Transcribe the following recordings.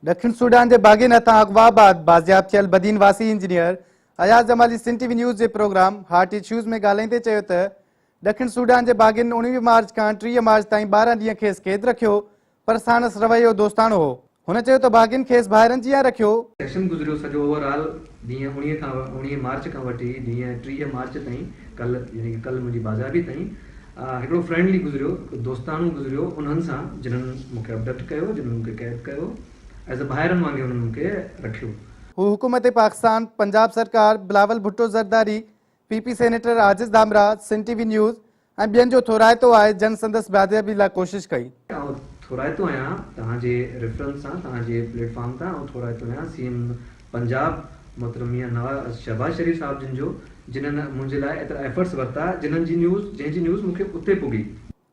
दक्षिण सूडान के बागिन हथा अगवा बाद बाजियाब थियल बदीनवासी engineer Ayaz Jamali Sindh TV news के प्रोग्राम हार्ट इश्यूज़ में ॻाल्हाईंदे चयो त दक्षिण सूडान के बागिन 19 मार्च का 30 मार्च ताईं 12 ॾींहं खेसि क़ैद रखियो पर सानस रवैयो दोस्ताणो हो। हुन चयो त बागिन खेसि ॿाहिरनि जियां रखियो। सेशन गुज़रियो सॼो ओवरऑल ॾींहं 19 मार्च खां वठी ॾींहं 30 मार्च ताईं कल यानी कि कल मुंहिंजी बाज़ाबी ताईं हिकिड़ो फ्रेंडली गुज़रियो, दोस्ताणो गुज़रियो उन्हनि सां जिन्हनि मूंखे अपडेट कयो, जिन्हनि मूंखे कैद कयो, एज़ अ ॿाहिरनि वांगुरु हुननि मूंखे रखियो। हू हुकूमत पाकिस्तान, पंजाब सरकार, बिलावल भुट्टो ज़रदारी, पीपी सेनेटर आजिज़ दामरा, सिंध टीवी न्यूज़ ऐं ॿियनि जो थोराइतो आहे जन संदसि बाज़ियाबी लाइ कोशिशि कई। थोराइतो आहियां तव्हांजे रेफरेंस सां, तव्हांजे प्लेटफॉर्म तां थोराइतो आहियां सीएम पंजाब मोहतरम मियां नवाज़ शहबाज शरीफ साहब जिन जो जिन्हनि मुंहिंजे लाइ एतिरा एफर्ट्स वरिता, जंहिंजी न्यूज़ मूंखे उते पुगी।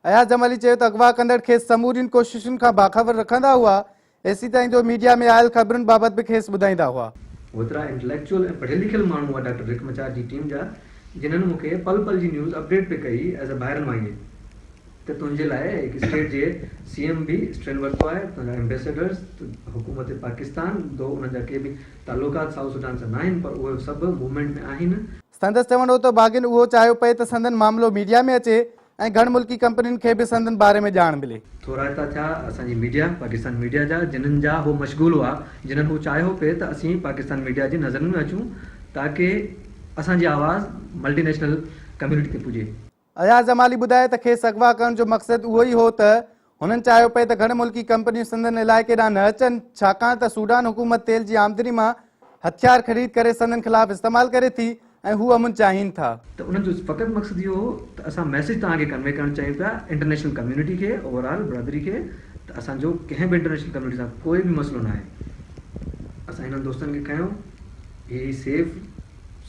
अयाज जमाली चयो त अगवा कंदड़ खेसि समूरियुनि कोशिशुनि खां बाख़बर रखंदा हुआ, एसी ताईं जो मीडिया में आयल ख़बरुनि बाबति बि खेसि ॿुधाईंदा हुआ। ओतिरा इंटेलेक्चुअल ऐं पढ़ियल लिखियल माण्हू हुआ डॉक्टर रिक मचार जी टीम जा, जिन्हनि मूंखे पल पल जी न्यूज़ अपडेट पे कई एज़ अ ॿाहिरनि वांगुरु त तुंहिंजे लाइ हिकु स्टेट जे सीएम बि स्ट्रेन वरितो आहे, तुंहिंजा एम्बेसडर्स हुकूमत पाकिस्तान दो उन्हनि जा के बि तालुकात साउथ सुडान सां न आहिनि पर उहे सभु मूवमेंट में आहिनि। संदसि चवणो त बागिन उहो चाहियो पए त संदन मामिलो मीडिया में अचे ऐं घण मुल्की कंपनियुनि खे बि संदन बारे में ॼाण मिले। थोराइता थिया असांजी मीडिया, पाकिस्तान मीडिया जा, जिन्हनि जा हो मशगूल हुआ, जिन्हनि हू चाहियो पिए त असीं पाकिस्तान मीडिया जी नज़रनि में अचूं ताकी असांजी आवाज़ मल्टीनेशनल कम्युनिटी ते पुॼे। अयाज जमाली ॿुधाए त खेसि अगवा करण जो मक़सदु उहो ई हो त हुननि चाहियो पए त घण मुल्की कंपनियूं संदन इलाइक़े ॾांहुं न अचनि, छाकाणि त सूडान हुकूमत तेल जी आमदनी मां हथियार ख़रीद करे संदन ख़िलाफ़ इस्तेमालु करे थी ऐं हू अमुन चाहिनि था। त उन्हनि जो फ़क़ति मक़सदु इहो हो त असां मैसेज तव्हांखे कन्वे करणु चाहियूं पिया इंटरनेशनल कम्युनिटी खे, ओवरऑल बरादरी खे, त असांजो कंहिं बि इंटरनेशनल कम्युनिटी सां कोई बि मसइलो न आहे। असां हिननि दोस्तनि खे खयों, ही सेफ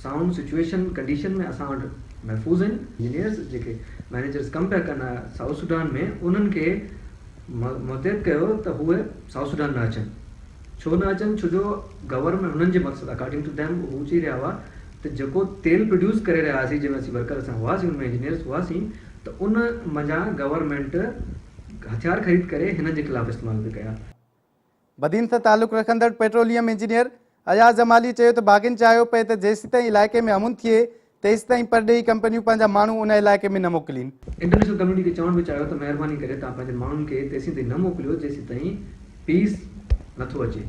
साउंड सिचुएशन कंडीशन में असां वटि महफ़ूज़ आहिनि। इंजीनियर्स जेके मैनेजर्स कमु पिया कनि साउथ सुडान में, उन्हनि खे मुतहद कयो त उहे साउथ सुडान न अचनि। छो न अचनि? छो जो गवर्नमेंट उन्हनि जे मक़सदु अकॉर्डिंग टू दैम हू चई रहिया हुआ त जेको तेल प्रोड्यूस करे रहिया हुआसीं, जंहिंमें असीं वर्कर असां हुआसीं, उनमें इंजीनियर्स हुआसीं, त उन मज़ा गवर्नमेंट हथियार ख़रीद करे हिन जे ख़िलाफ़ इस्तेमालु पई कया। बदीन सां तालुक़ु रखंदड़ पेट्रोलियम इंजीनियर अयाज जमाली चयो त बागिन चाहियो पए त जेसि ताईं इलाइक़े में अमुन थिए तेसि ताईं परॾेही कंपनियूं पंहिंजा माण्हू उन इलाइक़े में न मोकिलीनि। इंटरनेशनल कम्युनिटी खे चवणु बि चाहियो त महिरबानी करे तव्हां पंहिंजे माण्हुनि खे तेसीं ताईं न मोकिलियो जेसीं ताईं पीस नथो अचे।